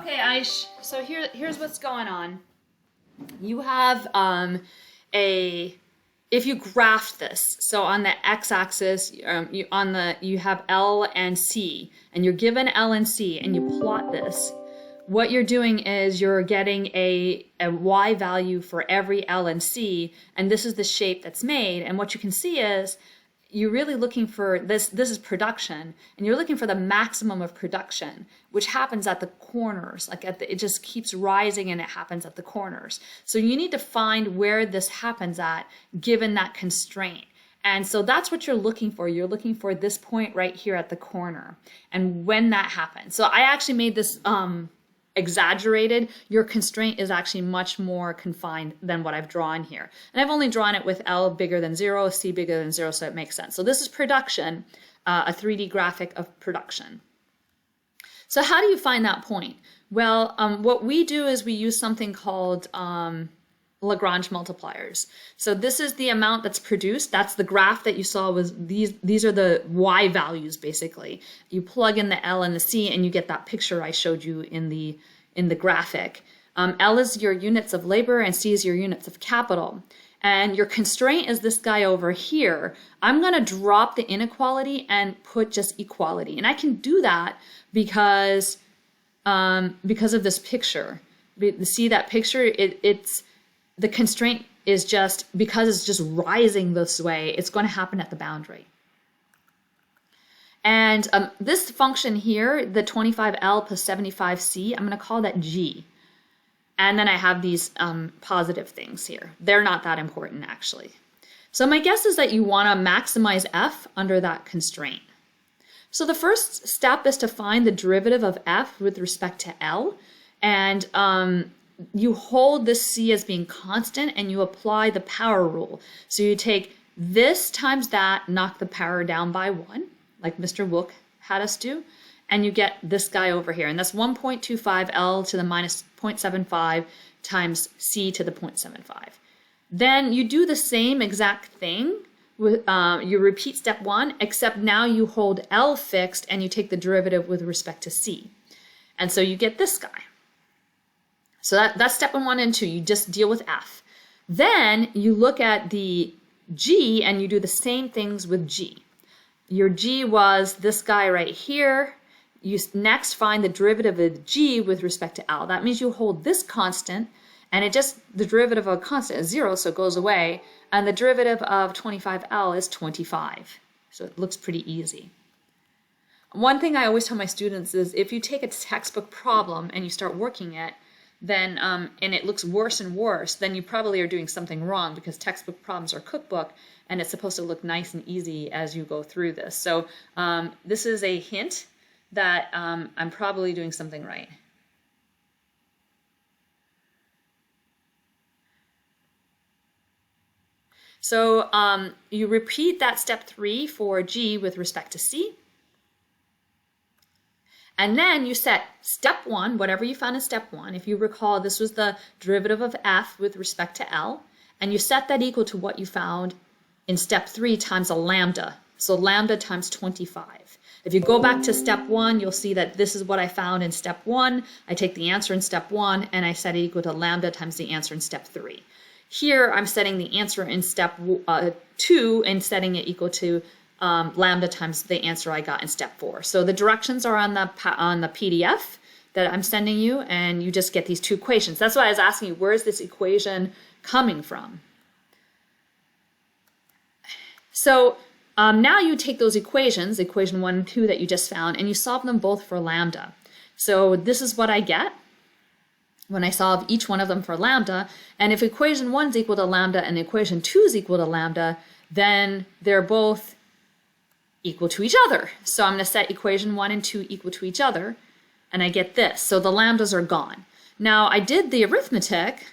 Okay, Aish, so here's what's going on. You have if you graph this, so on the x-axis, you have L and C, and you're given L and C, and you plot this. What you're doing is you're getting a y value for every L and C, and this is the shape that's made. And what you can see is you're really looking for this is production, and you're looking for the maximum of production, which happens at the corners. It just keeps rising, and it happens at the corners. So you need to find where this happens at given that constraint. And so that's what you're looking for. You're looking for this point right here at the corner, and when that happens. So I actually made this exaggerated. Your constraint is actually much more confined than what I've drawn here. And I've only drawn it with L bigger than 0, C bigger than 0, so it makes sense. So this is production, a 3D graphic of production. So how do you find that point? Well, what we do is we use something called LaGrange multipliers. So this is the amount that's produced. That's the graph that you saw. Was these are the Y values basically. You plug in the L and the C and you get that picture I showed you in the graphic. L is your units of labor and C is your units of capital. And your constraint is this guy over here. I'm going to drop the inequality and put just equality. And I can do that because of this picture. See that picture? The constraint is just, because it's just rising this way, it's going to happen at the boundary. And this function here, the 25L plus 75C, I'm going to call that G. And then I have these positive things here. They're not that important, actually. So my guess is that you want to maximize F under that constraint. So the first step is to find the derivative of F with respect to L. And you hold this C as being constant and you apply the power rule. So you take this times that, knock the power down by 1, like Mr. Wilk had us do, and you get this guy over here. And that's 1.25 L to the minus 0.75 times C to the 0.75. Then you do the same exact thing. You repeat step 1, except now you hold L fixed and you take the derivative with respect to C. And so you get this guy. So that's step 1 and 2. You just deal with F. Then you look at the G and you do the same things with G. Your G was this guy right here. You next find the derivative of G with respect to L. That means you hold this constant, and the derivative of a constant is 0, so it goes away. And the derivative of 25L is 25. So it looks pretty easy. One thing I always tell my students is if you take a textbook problem and you start working it, then and it looks worse and worse, then you probably are doing something wrong, because textbook problems are cookbook and it's supposed to look nice and easy as you go through this. So this is a hint that I'm probably doing something right. So you repeat that step 3 for G with respect to C. And then you set step 1, whatever you found in step 1. If you recall, this was the derivative of F with respect to L. And you set that equal to what you found in step 3 times a lambda. So lambda times 25. If you go back to step 1, you'll see that this is what I found in step 1. I take the answer in step 1 and I set it equal to lambda times the answer in step 3. Here I'm setting the answer in step 2 and setting it equal to lambda times the answer I got in step 4. So the directions are on the PDF that I'm sending you, and you just get these two equations. That's why I was asking you, where is this equation coming from? So now you take those equations, equation 1 and 2 that you just found, and you solve them both for lambda. So this is what I get when I solve each one of them for lambda. And if equation 1 is equal to lambda and equation 2 is equal to lambda, then they're both equal to each other. So I'm going to set equation 1 and 2 equal to each other, and I get this. So the lambdas are gone. Now I did the arithmetic.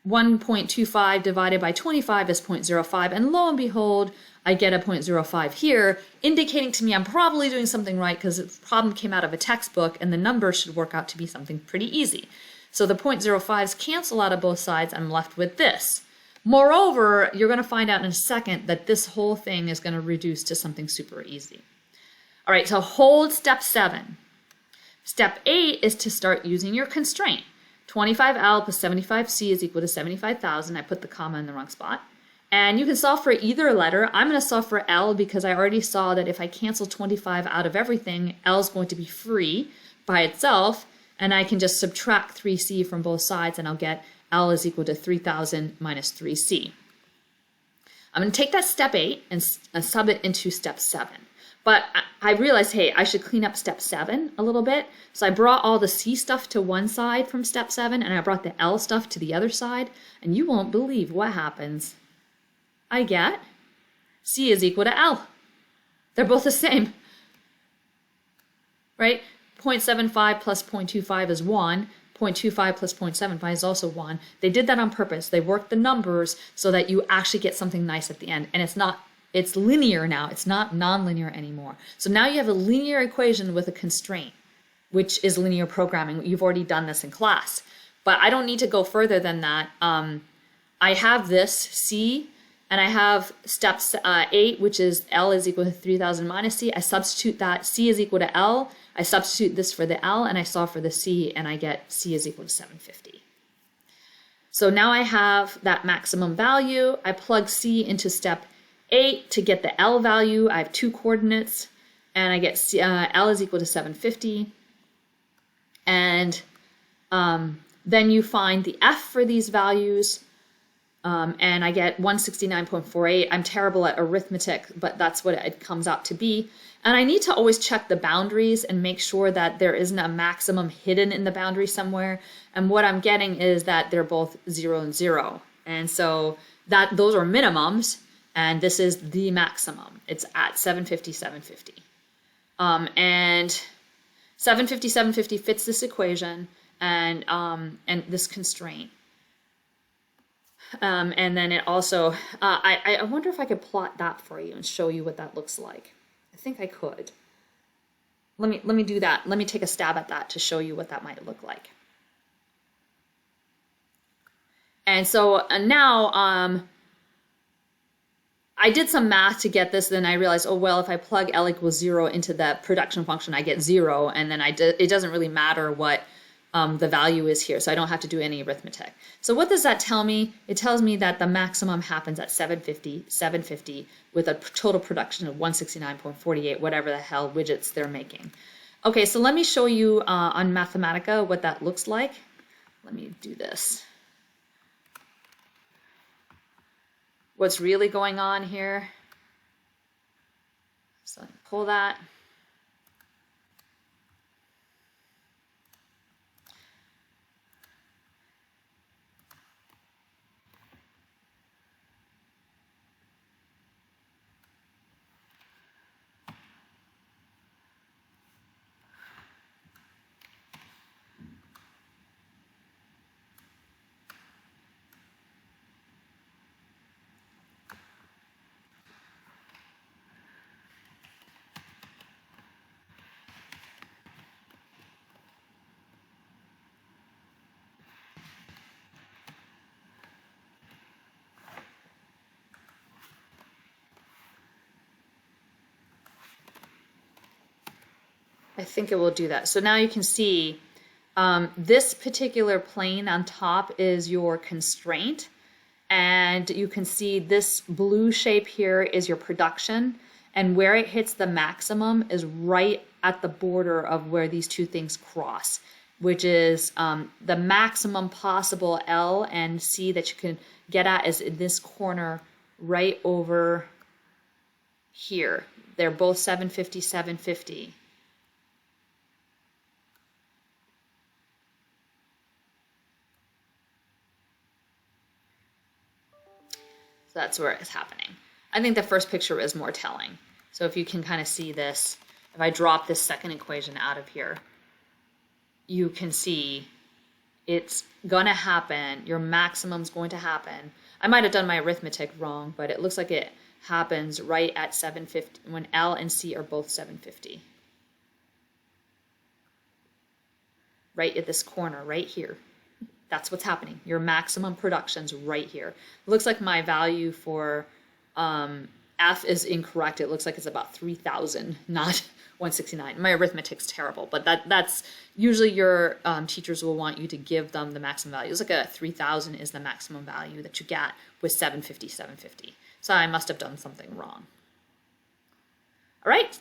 1.25 divided by 25 is 0.05, and lo and behold, I get a 0.05 here, indicating to me I'm probably doing something right, because the problem came out of a textbook and the number should work out to be something pretty easy. So the 0.05s cancel out of both sides. I'm left with this. Moreover, you're going to find out in a second that this whole thing is going to reduce to something super easy. All right, so hold step 7. Step 8 is to start using your constraint. 25L plus 75C is equal to 75,000. I put the comma in the wrong spot. And you can solve for either letter. I'm going to solve for L because I already saw that if I cancel 25 out of everything, L is going to be free by itself. And I can just subtract 3C from both sides and I'll get L is equal to 3,000 minus 3C. I'm going to take that step 8 and sub it into step 7. But I realized, hey, I should clean up step 7 a little bit. So I brought all the C stuff to one side from step 7 and I brought the L stuff to the other side. And you won't believe what happens. I get C is equal to L. They're both the same, right? 0.75 plus 0.25 is 1. 0.25 plus 0.75 is also 1. They did that on purpose. They worked the numbers so that you actually get something nice at the end. And it's linear now. It's not nonlinear anymore. So now you have a linear equation with a constraint, which is linear programming. You've already done this in class. But I don't need to go further than that. I have this C, and I have step 8, which is L is equal to 3,000 minus C. I substitute that. C is equal to L. I substitute this for the L, and I solve for the C, and I get C is equal to 750. So now I have that maximum value. I plug C into step 8 to get the L value. I have 2 coordinates, and I get L is equal to 750. And then you find the F for these values, and I get 169.48. I'm terrible at arithmetic, but that's what it comes out to be. And I need to always check the boundaries and make sure that there isn't a maximum hidden in the boundary somewhere. And what I'm getting is that they're both 0 and 0. And so those are minimums, and this is the maximum. It's at 750, 750. And 750, 750 fits this equation and this constraint. And then it also, I wonder if I could plot that for you and show you what that looks like. I think I could. Let me do that. Let me take a stab at that to show you what that might look like. And so now I did some math to get this. Then I realized, oh, well, if I plug L equals 0 into the production function, I get 0. And then it doesn't really matter what the value is here, so I don't have to do any arithmetic. So what does that tell me? It tells me that the maximum happens at 750, 750 with a total production of 169.48, whatever the hell widgets they're making. Okay, so let me show you on Mathematica what that looks like. Let me do this. What's really going on here? So I pull that. I think it will do that. So now you can see this particular plane on top is your constraint. And you can see this blue shape here is your production. And where it hits the maximum is right at the border of where these two things cross, which is the maximum possible L and C that you can get at is in this corner right over here. They're both 750, 750. So that's where it's happening. I think the first picture is more telling. So if you can kind of see this, if I drop this second equation out of here, you can see it's going to happen. Your maximum's going to happen. I might have done my arithmetic wrong, but it looks like it happens right at 750 when L and C are both 750. Right at this corner, right here. That's what's happening. Your maximum production's right here. It looks like my value for L F is incorrect. It looks like it's about 3,000, not 169. My arithmetic's terrible, but that's usually your teachers will want you to give them the maximum value. It's like a 3,000 is the maximum value that you get with 750, 750. So I must have done something wrong. All right.